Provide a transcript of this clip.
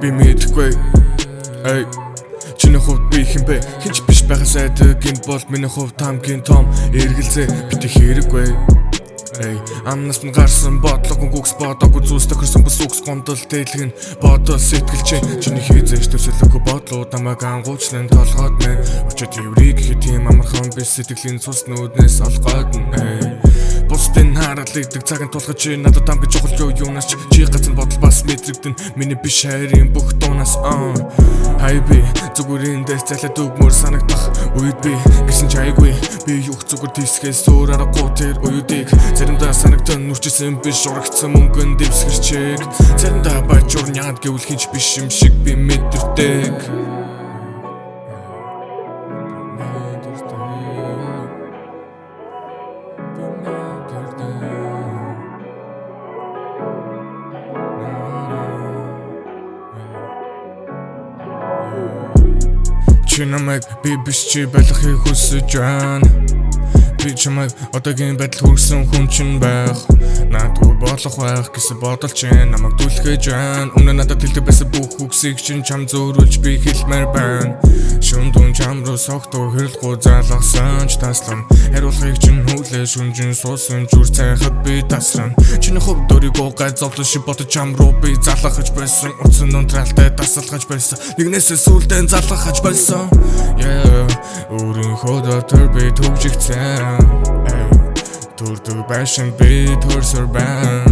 би мэдэхгүй. Эй чиний хувьд би хинбэ хинч биш байгаа сайдаг гинт бол миний хувьд хамгийн том эргэлзээ бити хэрэггүй. Эй амнаас нь гарсан бодлого гүгс бодоогүй зүйлс тохирсон бас үгс гомдол дэлгэн бодол сэтгэлчээ чиний хийзэж төсөөлөхгүй бодлууд намайг ангуучлан толгойд мэн очоод еврей гэхэд тийм амархан би сэтгэлийн цус нүднээс олгоод эй бусдын харгалагддаг цагаан тулгаж чи надад ам гэж чухал юунаас чи гацсан бодол бас мэдрэгдэн миний биш хайрын бүх дуунаас хай би зүгүрийн дэс залаад өгмөр санагдах үед би гэсэн чайгүй би юх зүгээр тийсгээс өөр аргагүй тэр үедийг заримдаа санагдан нүрчсэн биш урагцсан мөнгөн дэвсгэрчээг заримдаа бачур няд гэвэл хинч биш юм шиг би мэдэрдэг. Чи намайг би биш чи байлгахыг хүсэж байна. Би чамайг одоогийн байдал хүрсэн хүн чинь байх. Наадгүй болох байх гэсэн бодол чинь намайг түлхэж байна. Өмнө надад хэлдэг байсан бүх үгсийг чинь чам зөөрүүлж би хэлмээр байна. Шүндүн чам руу согтуу хэрэлгүй залгасан ч таслан хариулахыг чинь хүлээ шүнжин суусан зүр цайхад би тасран. Чиний хувьд өөрийгөө гайзовлон шиг бодож чам руу би залгахаж байсан. Утсан унтралтай тасалгаж байсан. Нэгнээсээ сүулдэн залгахаж байсан. Өөрийнхөө дотор би төгжигцэн төрдөг байшин би төрсөр байна.